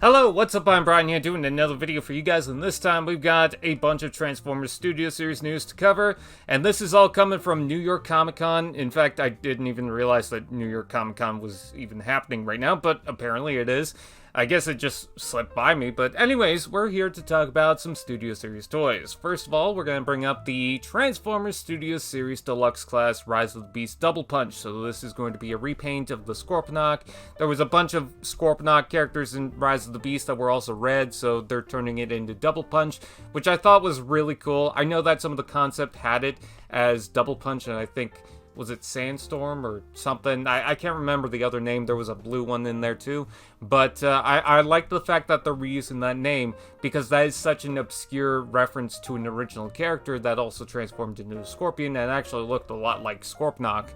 Hello, what's up? I'm Brian here doing another video for you guys, and this time we've got a bunch of Transformers Studio Series news to cover, and this is all coming from New York Comic Con. In fact, I didn't even realize that New York Comic Con was even happening right now, but apparently it is. I guess it just slipped by me, but anyways, we're here to talk about some Studio Series toys. First of all, we're going to bring up the Transformers Studio Series Deluxe Class Rise of the Beasts Doublepunch. So this is going to be a repaint of the Scorponok. There was a bunch of Scorponok characters in Rise of the Beast that were also red, so they're turning it into Doublepunch, which I thought was really cool. I know that some of the concept had it as Doublepunch, and I think, was it Sandstorm or something? I can't remember the other name. There was a blue one in there too. But I like the fact that they're reusing that name because that is such an obscure reference to an original character that also transformed into a Scorpion and actually looked a lot like Scorponok.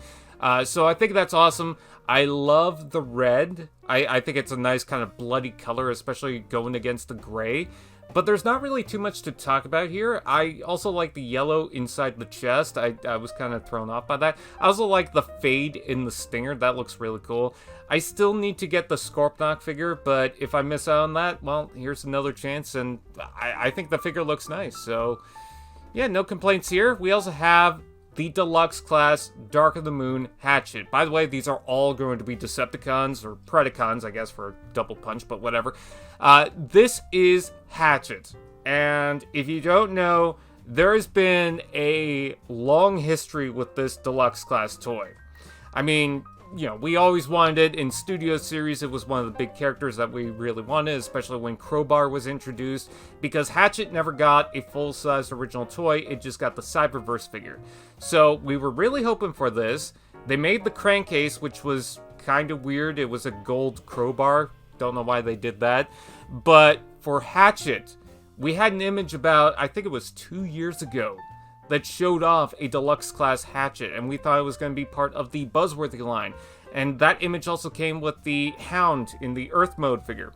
So I think that's awesome. I love the red. I think it's a nice kind of bloody color, especially going against the gray. But there's not really too much to talk about here. I also like the yellow inside the chest. I was kind of thrown off by that. I also like the fade in the stinger. That looks really cool. I still need to get the Scorponok figure, but if I miss out on that, well, here's another chance, and I think the figure looks nice. So, yeah, no complaints here. We also have the Deluxe Class Dark of the Moon Hatchet. By the way, these are all going to be Decepticons, or Predacons, I guess, for double punch, but whatever. This is Hatchet, and if you don't know, there's been a long history with this Deluxe Class toy. I mean, you know, we always wanted it in Studio Series. It was one of the big characters that we really wanted, especially when Crowbar was introduced, because Hatchet never got a full-size original toy. It just got the Cyberverse figure. So we were really hoping for this. They made the crankcase, which was kind of weird. It was a gold Crowbar. Don't know why they did that. But for Hatchet, we had an image about, I think it was 2 years ago, that showed off a Deluxe Class Hatchet, and we thought it was going to be part of the Buzzworthy line. And that image also came with the Hound in the Earth Mode figure.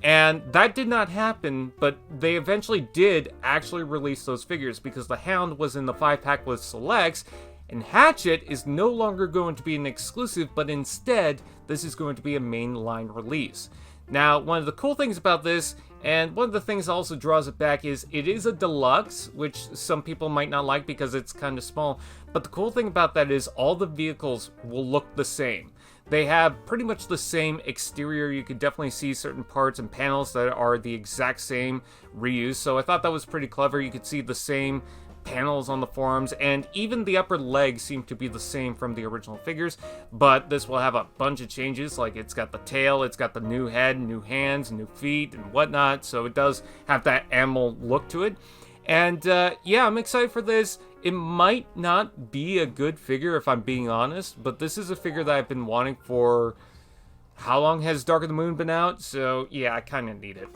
And that did not happen, but they eventually did actually release those figures because the Hound was in the 5-pack with Selects, and Hatchet is no longer going to be an exclusive, but instead, this is going to be a mainline release. Now, one of the cool things about this, and one of the things that also draws it back, is it is a deluxe, which some people might not like because it's kind of small. But the cool thing about that is all the vehicles will look the same. They have pretty much the same exterior. You could definitely see certain parts and panels that are the exact same reuse. So I thought that was pretty clever. You could see the same panels on the forums, and even the upper legs seem to be the same from the original figures, but this will have a bunch of changes. Like, it's got the tail, it's got the new head, new hands, new feet, and whatnot, so it does have that animal look to it. And yeah, I'm excited for this. It might not be a good figure if I'm being honest, but this is a figure that I've been wanting for... How long has Dark of the Moon been out? So yeah, I kind of need it.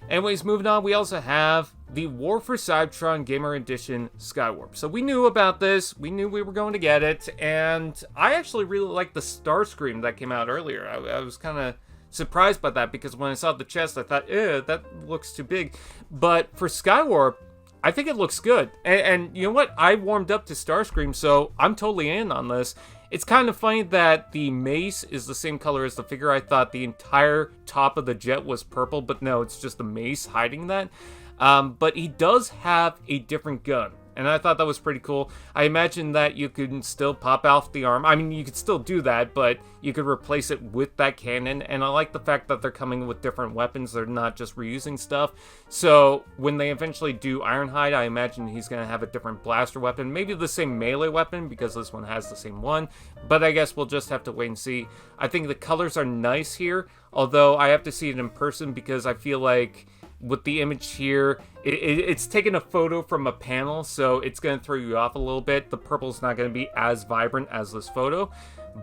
Anyways, moving on, we also have the War for Cybertron Gamer Edition Skywarp. So we knew about this, we knew we were going to get it, and I actually really liked the Starscream that came out earlier. I was kind of surprised by that because when I saw the chest, I thought, ew, that looks too big. But for Skywarp, I think it looks good. And you know what? I warmed up to Starscream, so I'm totally in on this. It's kind of funny that the mace is the same color as the figure. I thought the entire top of the jet was purple, but no, it's just the mace hiding that. But he does have a different gun, and I thought that was pretty cool. I imagine that you could still pop off the arm. I mean, you could still do that, but you could replace it with that cannon, and I like the fact that they're coming with different weapons. They're not just reusing stuff. So when they eventually do Ironhide, I imagine he's going to have a different blaster weapon, maybe the same melee weapon, because this one has the same one, but I guess we'll just have to wait and see. I think the colors are nice here, although I have to see it in person because I feel like with the image here, it's taken a photo from a panel, so it's going to throw you off a little bit. The purple's not going to be as vibrant as this photo,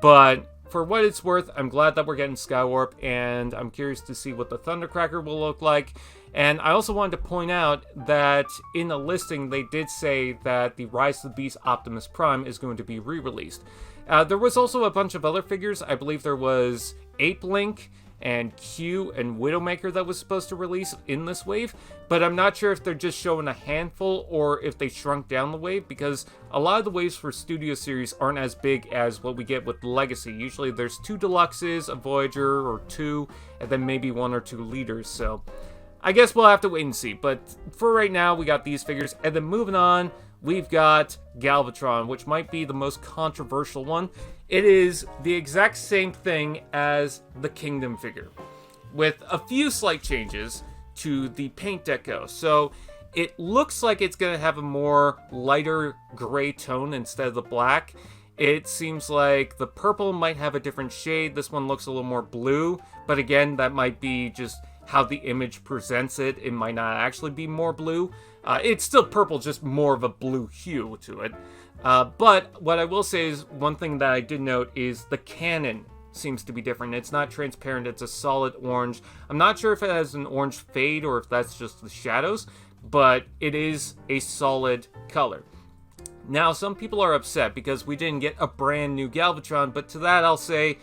but for what it's worth, I'm glad that we're getting Skywarp, and I'm curious to see what the Thundercracker will look like. And I also wanted to point out that in the listing, they did say that the Rise of the Beast Optimus Prime is going to be re-released. There was also a bunch of other figures. I believe there was Ape Link, and Q and Widowmaker that was supposed to release in this wave, but I'm not sure if they're just showing a handful or if they shrunk down the wave, because a lot of the waves for Studio Series aren't as big as what we get with Legacy. Usually there's 2 Deluxes, a Voyager, or 2, and then maybe 1 or 2 Leaders, so I guess we'll have to wait and see. But for right now, we got these figures, and then moving on, we've got Galvatron, which might be the most controversial one. It is the exact same thing as the Kingdom figure, with a few slight changes to the paint deco. So it looks like it's going to have a more lighter gray tone instead of the black. It seems like the purple might have a different shade. This one looks a little more blue, but again, that might be just how the image presents it. It might not actually be more blue. It's still purple, just more of a blue hue to it. But what I will say is, one thing that I did note is the cannon seems to be different. It's not transparent, it's a solid orange. I'm not sure if it has an orange fade or if that's just the shadows, but it is a solid color. Now, some people are upset because we didn't get a brand new Galvatron, but to that I'll say,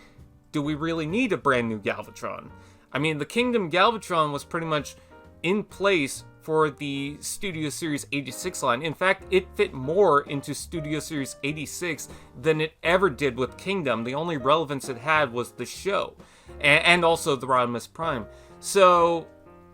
do we really need a brand new Galvatron? I mean, the Kingdom Galvatron was pretty much in place for the Studio Series 86 line. In fact, it fit more into Studio Series 86 than it ever did with Kingdom. The only relevance it had was the show, and also the Rodimus Prime. So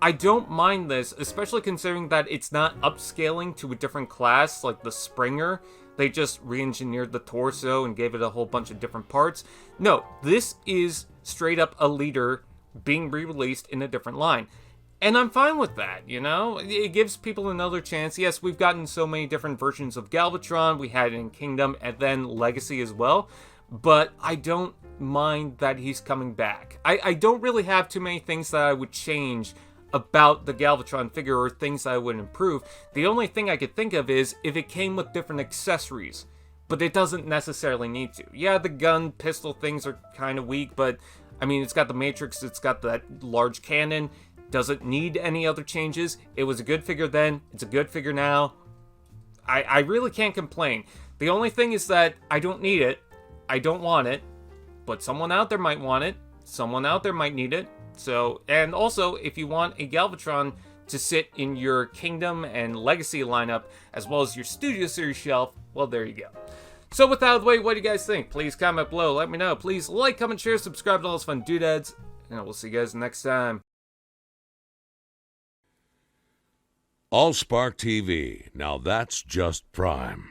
I don't mind this, especially considering that it's not upscaling to a different class like the Springer. They just re-engineered the torso and gave it a whole bunch of different parts. No, this is straight up a leader being re-released in a different line. And I'm fine with that, you know? It gives people another chance. Yes, we've gotten so many different versions of Galvatron. We had it in Kingdom and then Legacy as well. But I don't mind that he's coming back. I don't really have too many things that I would change about the Galvatron figure or things that I would improve. The only thing I could think of is if it came with different accessories. But it doesn't necessarily need to. Yeah, the gun, pistol things are kind of weak, but I mean, it's got the Matrix, it's got that large cannon. Doesn't need any other changes. It was a good figure then. It's a good figure now. I really can't complain. The only thing is that I don't need it. I don't want it. But someone out there might want it. Someone out there might need it. So, and also, if you want a Galvatron to sit in your Kingdom and Legacy lineup, as well as your Studio Series shelf, well, there you go. So with that out of the way, what do you guys think? Please comment below. Let me know. Please like, comment, share, subscribe to all those fun doodads. And we'll see you guys next time. AllSpark TV. Now that's just prime.